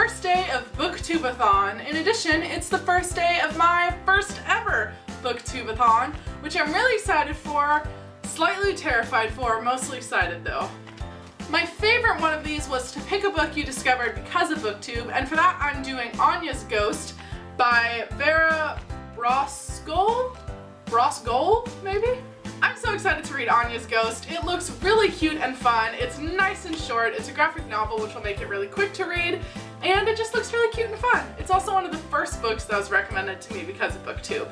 first day of booktubeathon. In addition, it's the first day of my first ever booktubeathon, which I'm really excited for, slightly terrified for, mostly excited though. My favorite one of these was to pick a book you discovered because of BookTube, and for that I'm doing Anya's Ghost by Vera Brosgol, maybe? I'm so excited to read Anya's Ghost. It looks really cute and fun. It's nice and short. It's a graphic novel, which will make it really quick to read, and it just looks really cute and fun. It's also one of the first books that was recommended to me because of BookTube.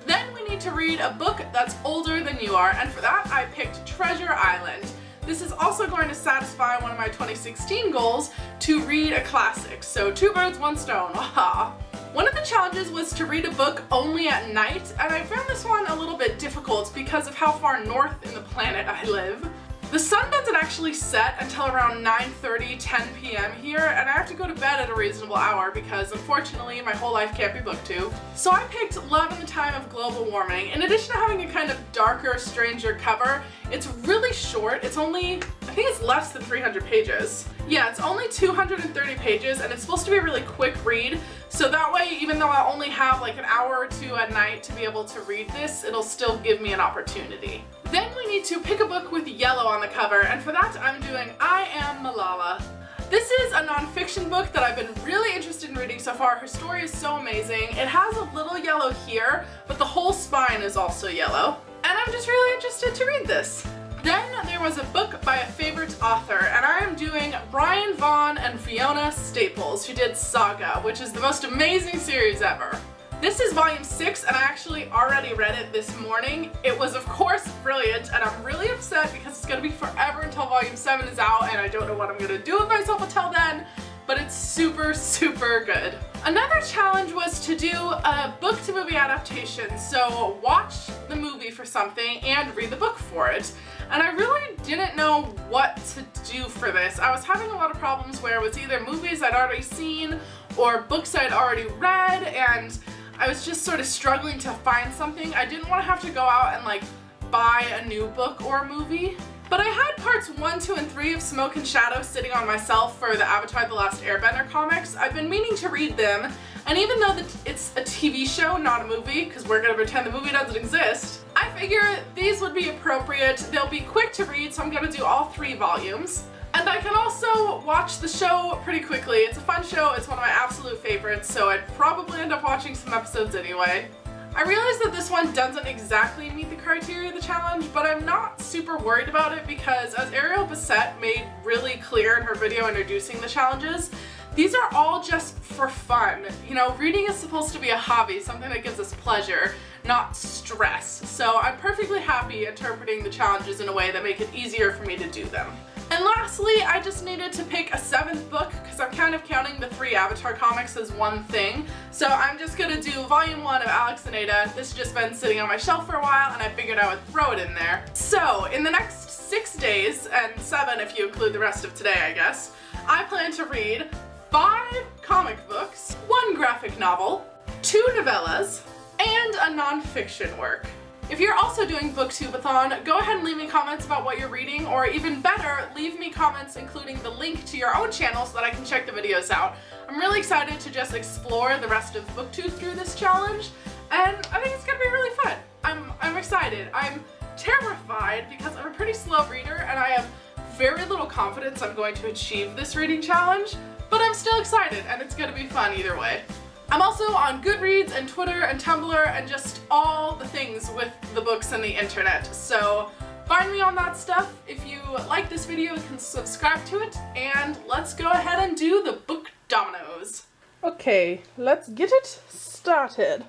Then we need to read a book that's older than you are, and for that I picked Treasure Island. This is also going to satisfy one of my 2016 goals to read a classic, so two birds, one stone, aha. One of the challenges was to read a book only at night, and I found this one a little bit difficult because of how far north in the planet I live. The sun doesn't actually set until around 9:30, 10 p.m. here, and I have to go to bed at a reasonable hour because unfortunately my whole life can't be BookTube. So I picked Love in the Time of Global Warming. In addition to having a kind of darker, stranger cover, it's really short. It's only, I think it's less than 300 pages. Yeah, it's only 230 pages and it's supposed to be a really quick read, so that way even though I only have like an hour or two at night to be able to read this, it'll still give me an opportunity. Then we need to pick a book with yellow on the cover, and for that I'm doing I Am Malala. This is a non-fiction book that I've been really interested in reading so far. Her story is so amazing. It has a little yellow here, but the whole spine is also yellow. And I'm just really interested to read this. Then there was a book by a favorite author, and I am doing Brian Vaughan and Fiona Staples, who did Saga, which is the most amazing series ever. This is volume 6, and I actually already read it this morning. It was of course brilliant, and I'm really upset because it's going to be forever until volume 7 is out, and I don't know what I'm going to do with myself until then, but it's super, super good. Another challenge was to do a book-to-movie adaptation, so watch the movie for something and read the book for it. And I really didn't know what to do for this. I was having a lot of problems where it was either movies I'd already seen or books I'd already read, and I was just sort of struggling to find something. I didn't want to have to go out and like buy a new book or movie. But I had parts 1, 2, and 3 of Smoke and Shadow sitting on my shelf for the Avatar: The Last Airbender comics. I've been meaning to read them, and even though it's a TV show, not a movie, because we're going to pretend the movie doesn't exist, I figure these would be appropriate. They'll be quick to read, so I'm going to do all 3 volumes. And I can also watch the show pretty quickly. It's a fun show, it's one of my absolute favorites, so I'd probably end up watching some episodes anyway. I realize that this one doesn't exactly meet the criteria of the challenge, but I'm not super worried about it because, as Ariel Bissett made really clear in her video introducing the challenges, these are all just for fun. You know, reading is supposed to be a hobby, something that gives us pleasure, not stress. So I'm perfectly happy interpreting the challenges in a way that make it easier for me to do them. And lastly, I just needed to pick a 7th book because I'm kind of counting the 3 Avatar comics as one thing. So I'm just going to do volume 1 of Alex and Ada. This has just been sitting on my shelf for a while and I figured I would throw it in there. So in the next 6 days, and 7 if you include the rest of today I guess, I plan to read 5 comic books, 1 graphic novel, 2 novellas, and a non-fiction work. If you're also doing booktubeathon, go ahead and leave me comments about what you're reading, or even better, leave me comments including the link to your own channel so that I can check the videos out. I'm really excited to just explore the rest of BookTube through this challenge, and I think it's gonna be really fun. I'm excited. I'm terrified because I'm a pretty slow reader and I have very little confidence I'm going to achieve this reading challenge, but I'm still excited and it's gonna be fun either way. I'm also on Goodreads and Twitter and Tumblr and just all the things with the books and the internet. So find me on that stuff. If you like this video, you can subscribe to it, and let's go ahead and do the book dominoes. Okay, let's get it started.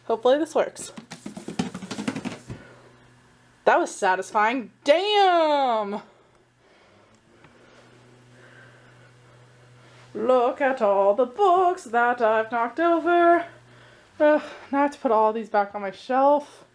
Hopefully this works. That was satisfying. Damn! Look at all the books that I've knocked over. Now I have to put all these back on my shelf.